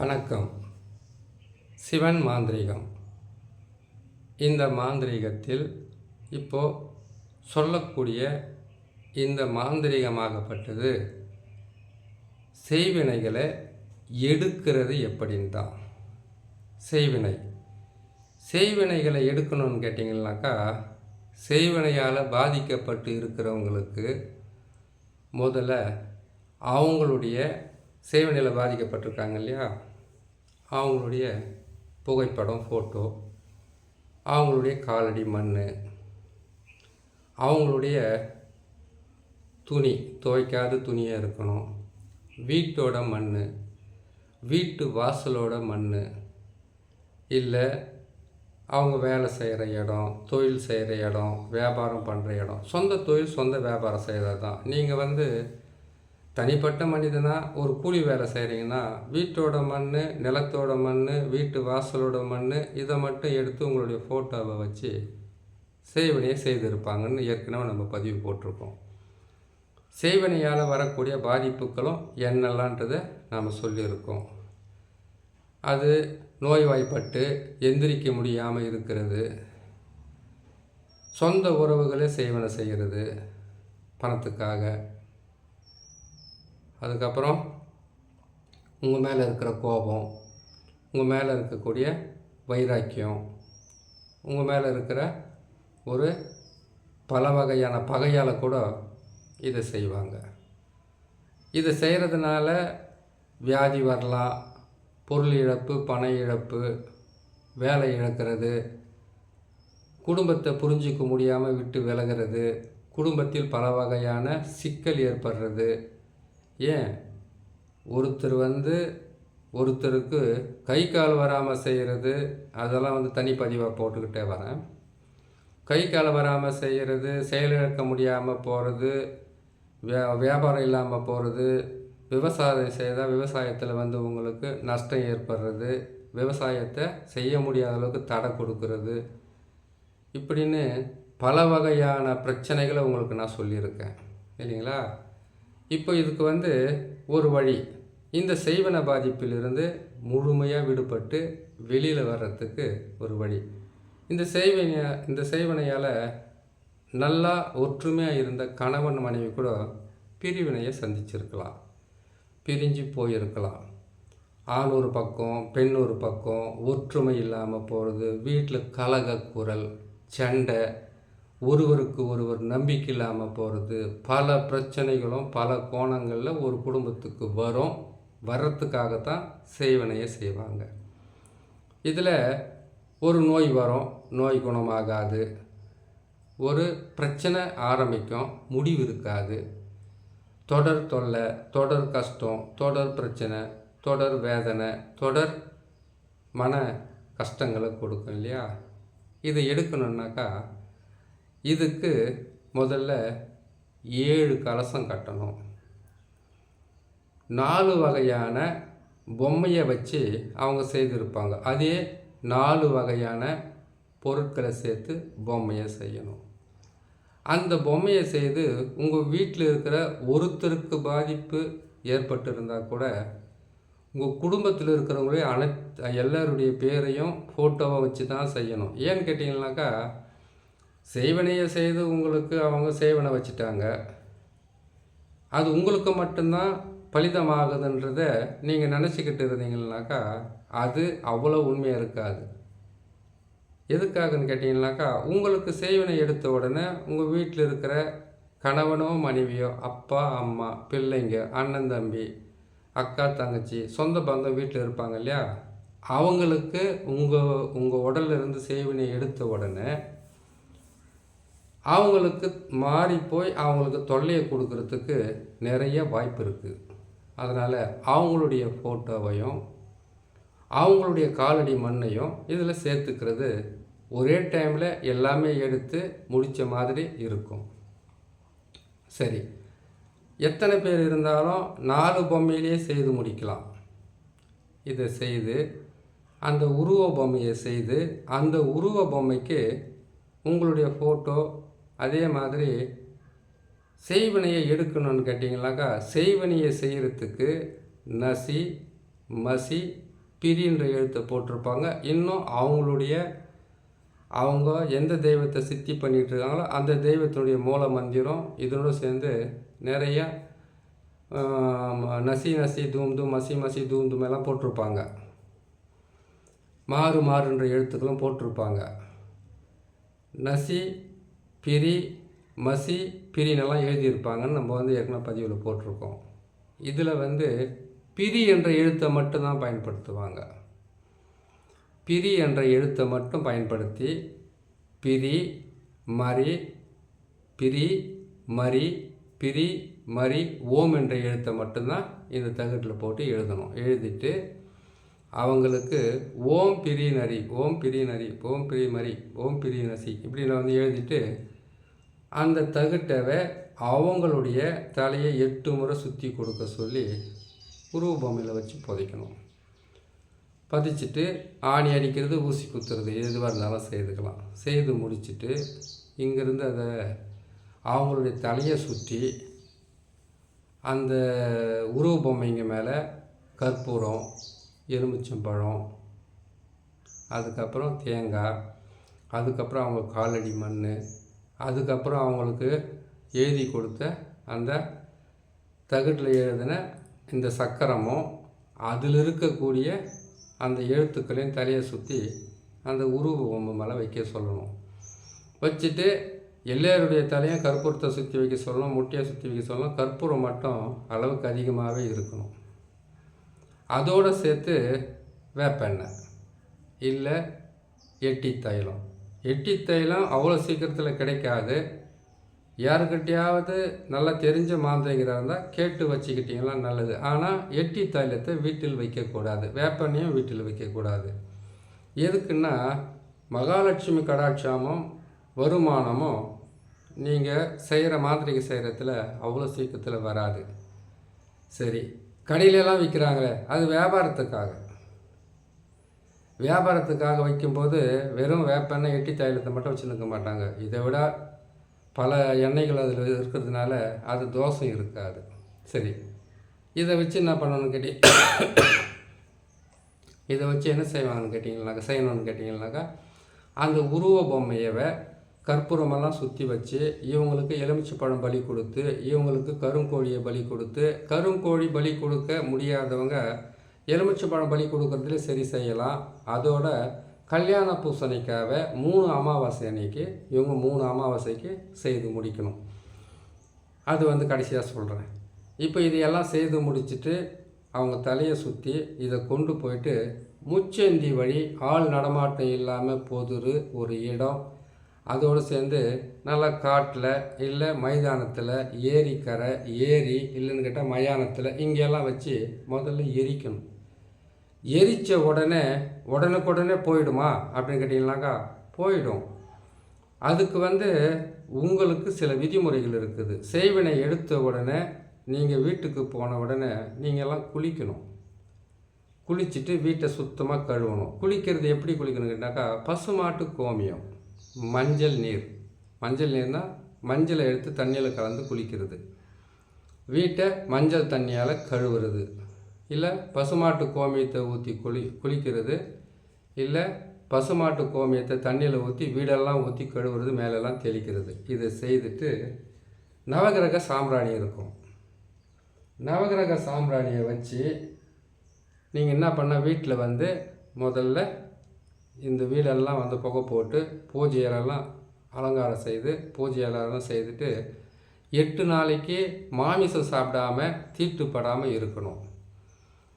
வணக்கம். சிவன் மாந்திரீகம். இந்த மாந்திரீகத்தில் இப்போது சொல்லக்கூடிய இந்த மாந்திரீகமாகப்பட்டது செய்வினைகளை எடுக்கிறது எப்படின்னு தான். செய்வினைகளை எடுக்கணும்னு கேட்டிங்கன்னாக்கா, செய்வினையால் பாதிக்கப்பட்டு இருக்கிறவங்களுக்கு முதல்ல அவங்களுடைய செய்வினையில் பாதிக்கப்பட்டிருக்காங்க இல்லையா, அவங்களுடைய புகைப்படம், ஃபோட்டோ, அவங்களுடைய காலடி மண், அவங்களுடைய துணி துவைக்காத துணியாக இருக்கணும், வீட்டோட மண், வீட்டு வாசலோட மண், இல்லை அவங்க வேலை செய்கிற இடம், தொழில் செய்கிற இடம், வியாபாரம் பண்ணுற இடம், சொந்த தொழில் சொந்த வியாபாரம் செய்கிறது தான். நீங்கள் தனிப்பட்ட மனிதனாக ஒரு கூலி வேலை செய்கிறீங்கன்னா வீட்டோட மண், நிலத்தோட மண், வீட்டு வாசலோட மண், இதை மட்டும் எடுத்து உங்களுடைய ஃபோட்டோவை வச்சு செய்வினையை செய்திருப்பாங்கன்னு ஏற்கனவே நம்ம பதிவு போட்டிருக்கோம். செய்வினையால் வரக்கூடிய பாதிப்புகளும் என்னெல்லான்றதை நாம் சொல்லியிருக்கோம். அது நோய்வாய்ப்பட்டு எந்திரிக்க முடியாமல் இருக்கிறது, சொந்த உறவுகளே செய்வினை செய்கிறது பணத்துக்காக, அதுக்கப்புறம் உங்கள் மேலே இருக்கிற கோபம், உங்கள் மேலே இருக்கக்கூடிய வைராக்கியம், உங்கள் மேலே இருக்கிற ஒரு பல வகையான பகையால் கூட இதை செய்வாங்க. இதை செய்கிறதுனால வியாதி வரலாம், பொருள் இழப்பு, பண இழப்பு, வேலை இழக்கிறது, குடும்பத்தை புரிஞ்சிக்க முடியாமல் விட்டு விலகிறது, குடும்பத்தில் பல வகையான சிக்கல் ஏற்படுறது. ஏன் ஒருத்தருக்கு கை கால் வராமல் செய்கிறது, அதெல்லாம் தனிப்பதிவாக போட்டுக்கிட்டே வரேன். கை கால் வராமல் செய்கிறது, செயலிழக்க முடியாமல் போகிறது, வியாபாரம் இல்லாமல் போகிறது, விவசாயம் செய்தால் விவசாயத்தில் உங்களுக்கு நஷ்டம் ஏற்படுறது, விவசாயத்தை செய்ய முடியாத அளவுக்கு தடை கொடுக்கறது, இப்படின்னு பல வகையான பிரச்சனைகளை உங்களுக்கு நான் சொல்லியிருக்கேன் இல்லைங்களா. இப்போ இதுக்கு ஒரு வழி, இந்த செய்வன பாதிப்பிலிருந்து முழுமையாக விடுபட்டு வெளியில் வர்றதுக்கு ஒரு வழி. இந்த செய்வனையால் நல்லா ஒற்றுமையாக இருந்த கணவன் மனைவி கூட பிரிவினையை சந்திச்சிருக்கலாம், பிரிஞ்சு போயிருக்கலாம். ஆண் ஒரு பக்கம், பெண் ஒரு பக்கம், ஒற்றுமை இல்லாமல் போகிறது, வீட்டில் கலக குரல், சண்டை, ஒருவருக்கு ஒருவர் நம்பிக்கை இல்லாமல் போகிறது, பல பிரச்சனைகளும் பல கோணங்களில் ஒரு குடும்பத்துக்கு வர்றதுக்காகத்தான் செய்வினையை செய்வாங்க. இதில் ஒரு நோய் வரும், நோய் குணமாகாது, ஒரு பிரச்சனை ஆரம்பிக்கும், முடிவு இருக்காது, தொடர் தொல்லை, தொடர் கஷ்டம், தொடர் பிரச்சனை, தொடர் வேதனை, தொடர் மன கஷ்டங்களை கொடுக்கும் இல்லையா. இதை எடுக்கணுன்னாக்கா இதுக்கு முதல்ல 7 கலசம் கட்டணும். 4 வகையான பொம்மையை வச்சு அவங்க செய்திருப்பாங்க. அதே 4 வகையான பொருட்களை சேர்த்து பொம்மையை செய்யணும். அந்த பொம்மையை செய்து உங்கள் வீட்டில் இருக்கிற ஒருத்தருக்கு பாதிப்பு ஏற்பட்டிருந்தால் கூட உங்கள் குடும்பத்தில் இருக்கிறவங்களே எல்லாருடைய பேரையும் ஃபோட்டோவை வச்சு தான் செய்யணும். ஏன்னு கேட்டிங்கன்னாக்கா, செய்வினையை செய்து உங்களுக்கு அவங்க செய்வினை வச்சுட்டாங்க, அது உங்களுக்கு மட்டும்தான் பலிதமாகுதுன்றதை நீங்கள் நினச்சிக்கிட்டு இருந்தீங்கன்னாக்கா அது அவ்வளோ உண்மையாக இருக்காது. எதுக்காகன்னு கேட்டிங்கனாக்கா, உங்களுக்கு செய்வினை எடுத்த உடனே உங்கள் வீட்டில் இருக்கிற கணவனோ மனைவியோ, அப்பா அம்மா, பிள்ளைங்க, அண்ணன் தம்பி, அக்கா தங்கச்சி, சொந்த பந்தம் வீட்டில் இருப்பாங்க இல்லையா, அவங்களுக்கு உங்கள் உடலில் இருந்து செய்வினை எடுத்த உடனே அவங்களுக்கு மாறி போய் அவங்களுக்கு தொல்லையை கொடுக்கறதுக்கு நிறைய வாய்ப்பு இருக்குது. அதனால் அவங்களுடைய ஃபோட்டோவையும் அவங்களுடைய காலடி மண்ணையும் இதில் சேர்த்துக்கிறது ஒரே டைமில் எல்லாமே எடுத்து முடித்த மாதிரி இருக்கும். சரி, எத்தனை பேர் இருந்தாலும் 4 பொம்மையிலே செய்து முடிக்கலாம். இதை செய்து அந்த உருவ பொம்மையை செய்து அந்த உருவ பொம்மைக்கு உங்களுடைய ஃபோட்டோ, அதே மாதிரி செய்வினையை எடுக்கணும்னு கேட்டிங்கனாக்கா, செய்வினையை செய்கிறதுக்கு நசி, மசி, பிரின்ற எழுத்தை போட்டிருப்பாங்க. இன்னும் அவங்க எந்த தெய்வத்தை சித்தி பண்ணிகிட்டு இருக்காங்களோ அந்த தெய்வத்தினுடைய மூல மந்திரம் இதனோடு சேர்ந்து நிறையா நசி நசி தூம் தூம் மசி மசி தூம் தூம் எல்லாம் போட்டிருப்பாங்க. மாறுன்ற எழுத்துக்களும் போட்டிருப்பாங்க. நசி பிரி மசி பிரினெல்லாம் எழுதியிருப்பாங்கன்னு நம்ம ஏற்கனவே பதிவில் போட்டிருக்கோம். இதில் பிரி என்ற எழுத்தை மட்டும்தான் பயன்படுத்துவாங்க. பிரி என்ற எழுத்தை மட்டும் பயன்படுத்தி பிரி மரி பிரி மரி பிரி மரி ஓம் என்ற எழுத்தை மட்டும்தான் இந்த தகட்டில் போட்டு எழுதணும். எழுதிட்டு அவங்களுக்கு ஓம் பிரி நரி ஓம் பிரி நரி ஓம் பிரி மரி ஓம் பிரி நசி இப்படின்னு எழுதிட்டு அந்த தகட்டவை அவங்களுடைய தலையை 8 முறை சுற்றி கொடுக்க சொல்லி உருவ பொம்மையில் வச்சு புதைக்கணும். பதிச்சுட்டு ஆணி அடிக்கிறது ஊசி குத்துறது எதுவாக இருந்தாலும் செய்துக்கலாம். செய்து முடிச்சுட்டு இங்கேருந்து அதை அவங்களுடைய தலையை சுற்றி அந்த உருவ பொம்மைங்க மேலே கற்பூரம், எலுமிச்சம்பழம், அதுக்கப்புறம் தேங்காய், அதுக்கப்புறம் அவங்க காலடி மண், அதுக்கப்புறம் அவங்களுக்கு எழுதி கொடுத்த அந்த தகட்டில் எழுதின இந்த சக்கரமும் அதில் இருக்கக்கூடிய அந்த எழுத்துக்களையும் தலையை சுற்றி அந்த உருவ பொம்மை மேலே வைக்க சொல்லணும். வச்சுட்டு எல்லாருடைய தலையும் கற்பூரத்தை சுற்றி வைக்க சொல்லணும், முட்டையை சுற்றி வைக்க சொல்லணும். கற்பூரம் மட்டும் அளவுக்கு அதிகமாகவே இருக்கணும். அதோடு சேர்த்து வேப்பெண்ணெய் இல்லை எட்டி தைலம். எட்டி தைலம் அவ்வளோ சீக்கிரத்தில் கிடைக்காது. யாருக்கிட்டையாவது நல்லா தெரிஞ்ச மாந்திரிகராக இருந்தால் கேட்டு வச்சுக்கிட்டிங்கன்னா நல்லது. ஆனால் எட்டி தைலத்தை வீட்டில் வைக்கக்கூடாது, வேப்பெண்ணையும் வீட்டில் வைக்கக்கூடாது. எதுக்குன்னா மகாலட்சுமி கடாட்சமும் வருமானமும் நீங்கள் செய்கிற மாந்திரிகை செய்கிறதுல அவ்வளோ சீக்கிரத்தில் வராது. சரி, கடையிலெல்லாம் விற்கிறாங்களே அது வியாபாரத்துக்காக வைக்கும்போது வெறும் வேப்பெண்ணெய் எட்டி தைலத்தை மட்டும் வச்சுருக்க மாட்டாங்க. இதை விட பல எண்ணெய்கள் அதில் இருக்கிறதுனால அது தோஷம் இருக்காது. சரி, இதை வச்சு என்ன பண்ணணும்னு இதை வச்சு என்ன செய்யணும்னு கேட்டிங்கன்னாக்கா அந்த உருவ பொம்மையவை கற்பூரமெல்லாம் சுற்றி வச்சு இவங்களுக்கு எலுமிச்சை பழம் பலி கொடுத்து இவங்களுக்கு கருங்கோழியை பலி கொடுத்து, கருங்கோழி பலி கொடுக்க முடியாதவங்க எலுமிச்சை பழம் பலி கொடுக்கறதுல சரி செய்யலாம். அதோட கல்யாண பூசணிக்காவை 3 அமாவாசை அன்னைக்கு இவங்க 3 அமாவாசைக்கு செய்து முடிக்கணும். அது கடைசியாக சொல்கிறேன். இப்போ இதையெல்லாம் செய்து முடிச்சுட்டு அவங்க தலையை சுற்றி இதை கொண்டு போயிட்டு முச்சந்தி வழி ஆள் நடமாட்டம் இல்லாமல் பொதுரு ஒரு இடம், அதோடு சேர்ந்து நல்லா காட்டில் இல்லை மைதானத்தில், ஏரிக்கரை, ஏரி இல்லைன்னு கேட்டால் மயானத்தில் இங்கெல்லாம் வச்சு முதல்ல எரிக்கணும். எரித்த உடனுக்குடனே போயிடுமா அப்படின்னு கேட்டிங்கனாக்கா போயிடும். அதுக்கு உங்களுக்கு சில விதிமுறைகள் இருக்குது. செய்வினை எடுத்த உடனே நீங்கள் வீட்டுக்கு போன உடனே நீங்கள்லாம் குளிக்கணும். குளிச்சுட்டு வீட்டை சுத்தமாக கழுவணும். குளிக்கிறது எப்படி குளிக்கணும் கேட்டாக்கா பசுமாட்டு கோமியம், மஞ்சள் நீர்னால் மஞ்சளை எடுத்து தண்ணியில் கலந்து குளிக்கிறது, வீட்டை மஞ்சள் தண்ணியால் கழுவுறது, இல்லை பசுமாட்டு கோமியத்தை ஊற்றி குளிக்கிறது, இல்லை பசுமாட்டு கோமியத்தை தண்ணியில் ஊற்றி வீடெல்லாம் ஊற்றி கழுவுறது, மேலெல்லாம் தெளிக்கிறது. இதை செய்துட்டு நவகிரக சாம்பிராணி இருக்கும். நவகிரக சாம்பிராணியை வச்சு நீங்கள் என்ன பண்ண வீட்டில் முதல்ல இந்த வீடெல்லாம் புகை போட்டு பூஜையெல்லாம் அலங்காரம் செய்து பூஜையெல்லாம் செய்துட்டு 8 நாளைக்கு மாமிசம் சாப்பிடாம தீட்டுப்படாமல் இருக்கணும்.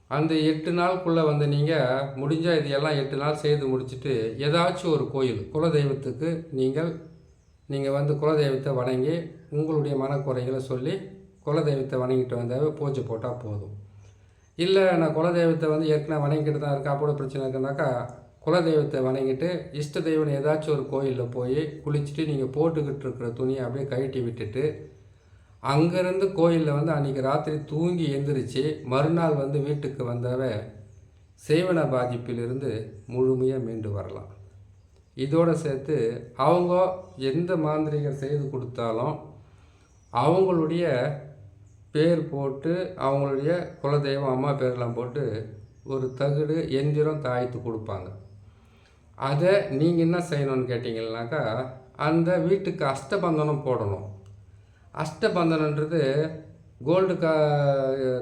அந்த 8 நாளுக்குள்ளே நீங்கள் முடிஞ்சால் இதையெல்லாம் 8 நாள் செய்து முடிச்சுட்டு ஏதாச்சும் ஒரு கோயில் குலதெய்வத்துக்கு நீங்கள் குலதெய்வத்தை வணங்கி உங்களுடைய மனக்குறைகளை சொல்லி குலதெய்வத்தை வணங்கிட்டு வந்தாவே பூஜை போட்டால் போதும். இல்லை நான் குலதெய்வத்தை ஏற்கனவே வணங்கிட்டு தான் இருக்கா, அப்போட பிரச்சனை இருக்குனாக்கா குலதெய்வத்தை வணங்கிட்டு இஷ்ட தெய்வம் ஏதாச்சும் ஒரு கோயிலில் போய் குளிச்சுட்டு நீங்கள் போட்டுக்கிட்டு இருக்கிற துணியை அப்படியே கழட்டி விட்டுட்டு அங்கேருந்து கோயிலில் அன்றைக்கி ராத்திரி தூங்கி எந்திரிச்சு மறுநாள் வீட்டுக்கு வந்தாவே செய்வன பாதிப்பிலிருந்து முழுமையாக மீண்டு வரலாம். இதோடு சேர்த்து அவங்க எந்த மாந்திரிகர் செய்து கொடுத்தாலும் அவங்களுடைய பேர் போட்டு அவங்களுடைய குலதெய்வம் அம்மா பேரெலாம் போட்டு ஒரு தகடு எந்திரம் தாயத்து கொடுப்பாங்க. அதை நீங்கள் என்ன செய்யணும்னு கேட்டிங்கன்னாக்கா, அந்த வீட்டுக்கு அஷ்டபந்தனம் போடணும். அஷ்டபந்தனன்றது கோல்டு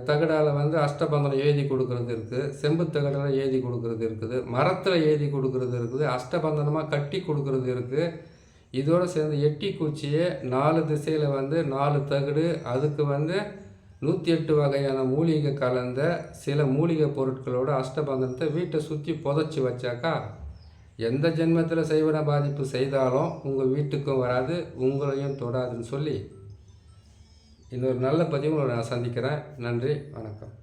தகடால் வந்து அஷ்டபந்தனம் எழுதி கொடுக்குறது இருக்குது, செம்பு தகடால் எழுதி கொடுக்குறது இருக்குது, மரத்தில் எழுதி கொடுக்குறது இருக்குது, அஷ்டபந்தனமாக கட்டி கொடுக்குறது இருக்குது. இதோடு சேர்ந்து எட்டி குச்சியை 4 திசையில் வந்து 4 தகடு, அதுக்கு வந்து 108 வகையான மூலிகை கலந்த சில மூலிகை பொருட்களோட அஷ்டபந்தனத்தை வீட்டை சுற்றி புதைச்சி வச்சாக்கா, எந்த ஜென்மத்தில் செய்வன பாதிப்பு செய்தாலும் உங்கள் வீட்டுக்கும் வராது, உங்களையும் தொடாதுன்னு சொல்லி இன்னொரு நல்ல பதிவு நான் சந்திக்கிறேன். நன்றி, வணக்கம்.